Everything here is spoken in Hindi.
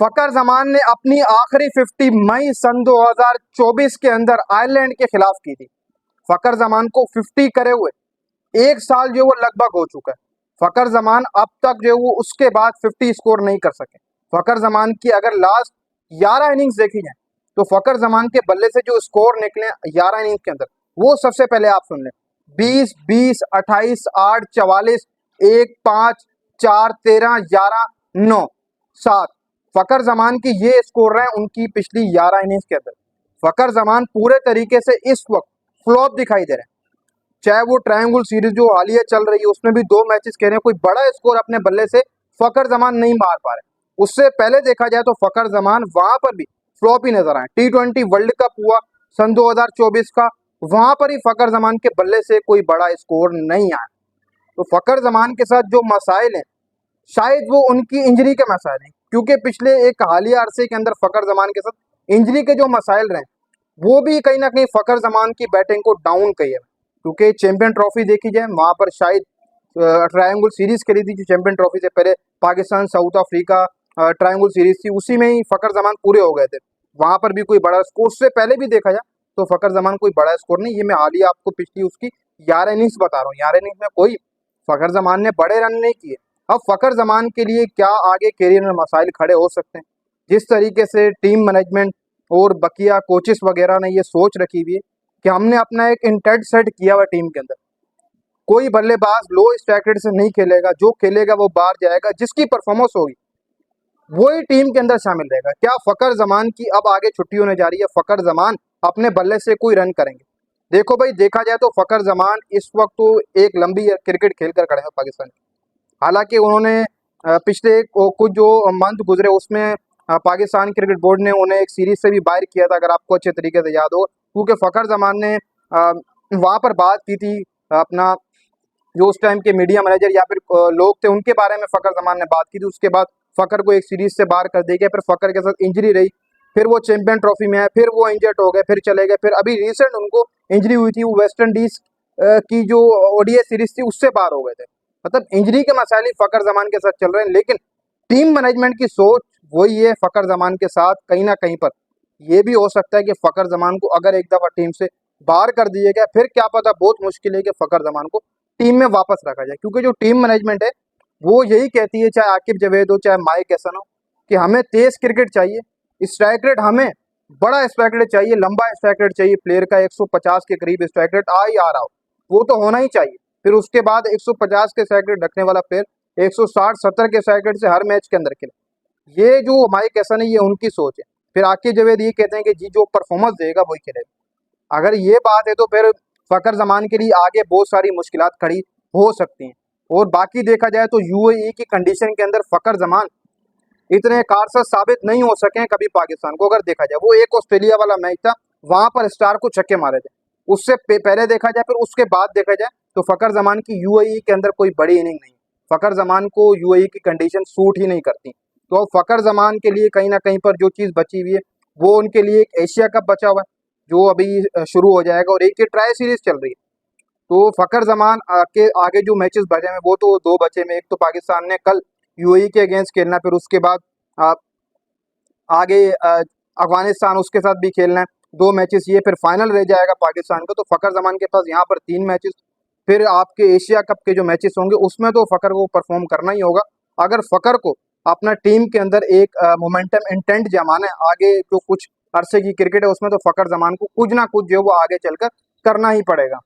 फकर जमान ने अपनी आखिरी 50 मई सन 2024 के अंदर आयरलैंड के खिलाफ की थी। फकर जमान को 50 करे हुए एक साल जो वो लगभग हो चुका है। फकर जमान अब तक जो वो उसके बाद 50 स्कोर नहीं कर सके। फकर जमान की अगर लास्ट 11 इनिंग्स देखी जाए तो फकर जमान के बल्ले से जो स्कोर निकले 11 इनिंग्स के अंदर वो सबसे पहले आप सुन लें। 20, 20, 28, 8, 44, 1, 5, 4, 13, 11, 9, 7 फकर जमान की ये स्कोर रहे उनकी पिछली 11 इनिंग्स के अंदर। फकर जमान पूरे तरीके से इस वक्त फ्लॉप दिखाई दे रहे हैं। चाहे वो ट्रायंगल सीरीज जो हालिया चल रही है उसमें भी 2 मैचेस कह रहे हैं कोई बड़ा स्कोर अपने बल्ले से फकर जमान नहीं मार पा रहे। उससे पहले देखा जाए तो फकर जमान वहां पर भी फ्लॉप ही नजर आए। T20 वर्ल्ड कप हुआ सन 2024 का, वहां पर ही फकर जमान के बल्ले से कोई बड़ा स्कोर नहीं आया। तो फकर जमान के साथ जो मसाइल हैं शायद वो उनकी इंजरी के मसाइल हैं, क्योंकि पिछले एक हालिया अरसे के अंदर फकर जमान के साथ इंजरी के जो मसाइल रहे वो भी कहीं ना कहीं फकर जमान की बैटिंग को डाउन किए है। क्योंकि चैंपियन ट्रॉफी देखी जाए वहां पर शायद ट्रायंगल सीरीज खेली थी जो चैंपियन ट्रॉफी से पहले Pakistan south Africa triangle series थी, उसी में ही फकर जमान पूरे हो गए थे। वहां पर भी कोई बड़ा स्कोर से पहले भी देखा जाए तो फकर जमान कोई बड़ा स्कोर नहीं। ये मैं हालिया आपको पिछली उसकी 11 इनिंग्स बता रहा हूँ। 11 इनिंग्स में कोई फकर जमान ने बड़े रन नहीं किए। अब फकर जमान के लिए क्या आगे कैरियर में मसाइल खड़े हो सकते हैं, जिस तरीके से टीम मैनेजमेंट और बकिया कोचेस वगैरह ने ये सोच रखी हुई है कि हमने अपना एक इंटेंट सेट किया हुआ टीम के अंदर, कोई बल्लेबाज लो स्ट्राइक रेट से नहीं खेलेगा, जो खेलेगा वो बाहर जाएगा, जिसकी परफॉर्मेंस होगी वही टीम के अंदर शामिल रहेगा। क्या फकर जमान की अब आगे छुट्टी होने जा रही है? फकर जमान अपने बल्ले से कोई रन करेंगे? देखो भाई, देखा जाए तो फकर जमान इस वक्त तो एक लंबी क्रिकेट खेल कर खड़े हैं पाकिस्तान की। हालांकि उन्होंने पिछले कुछ जो मंथ गुजरे उसमें पाकिस्तान क्रिकेट बोर्ड ने उन्हें एक सीरीज से भी बाहर किया था, अगर आपको अच्छे तरीके से याद हो, क्योंकि फकर जमान ने वहां पर बात की थी अपना जो उस टाइम के मीडिया मैनेजर या फिर लोग थे उनके बारे में फकर जमान ने बात की थी। उसके बाद फकर को एक सीरीज से बाहर कर दिया गया, फिर फकर के साथ इंजरी रही, फिर वो चैंपियन ट्रॉफी में आए, फिर वो इंजर्ड हो गए, फिर चले गए, फिर अभी रिसेंट उनको इंजरी हुई थी, वो वेस्ट इंडीज की जो ओडीआई सीरीज थी उससे बाहर हो गए थे। मतलब इंजरी के मसाइल फकर जमान के साथ चल रहे हैं, लेकिन टीम मैनेजमेंट की सोच वही है फकर जमान के साथ। कहीं ना कहीं पर यह भी हो सकता है कि फकर जमान को अगर एक दफा टीम से बाहर कर दिया गया फिर क्या पता, बहुत मुश्किल है कि फकर जमान को टीम में वापस रखा जाए। क्योंकि जो टीम मैनेजमेंट है वो यही कहती है, चाहे आकिब जावेद हो चाहे माइक हैसन हो, कि हमें तेज क्रिकेट चाहिए, स्ट्राइक रेट हमें बड़ा स्ट्राइक रेट चाहिए, लंबा स्ट्राइक रेट चाहिए। प्लेयर का 150 के करीब स्ट्राइक रेट आ ही आ रहा हो, वो तो होना ही चाहिए। फिर उसके बाद 150 के स्ट्राइक रेट रखने वाला प्लेयर 160-70 के स्ट्राइक रेट से हर मैच के अंदर खेले। ये जो माइक हैसन है ये उनकी सोच है। फिर आकिब जावेद ये कहते हैं कि जी जो परफॉर्मेंस देगा वही खेलेगा। अगर ये बात है तो फिर फकर जमान के लिए आगे बहुत सारी मुश्किलात खड़ी हो सकती हैं। और बाकी देखा जाए तो यूएई की कंडीशन के अंदर फकर जमान इतने कारगर साबित नहीं हो सके हैं कभी पाकिस्तान को। अगर देखा जाए वो एक ऑस्ट्रेलिया वाला मैच था, वहां पर स्टार को छक्के मारे थे। उससे पहले देखा जाए फिर उसके बाद देखा जाए तो फकर जमान की यूएई के अंदर कोई बड़ी इनिंग नहीं। फकर जमान को यूएई की कंडीशन सूट ही नहीं करती। तो अब फकर जमान के लिए कहीं ना कहीं पर जो चीज़ बची हुई है वो उनके लिए एक एशिया कप बचा हुआ है जो अभी शुरू हो जाएगा, और एक ये ट्राई सीरीज चल रही है। तो फकर जमान के आगे जो मैचेस बचे हैं वो तो 2 बचे में, एक तो पाकिस्तान ने कल यूएई के अगेंस्ट खेलना, फिर उसके बाद आगे अफगानिस्तान उसके साथ भी खेलना है। 2 मैचेस ये, फिर फाइनल रह जाएगा पाकिस्तान का। तो फकर जमान के पास यहाँ पर 3 मैचेस, फिर आपके एशिया कप के जो मैचेस होंगे उसमें तो फकर को परफॉर्म करना ही होगा। अगर फकर को अपना टीम के अंदर एक मोमेंटम इंटेंट जमाना है आगे जो कुछ अरसे की क्रिकेट है उसमें, तो फकर जमान को कुछ ना कुछ जो वो आगे चलकर करना ही पड़ेगा।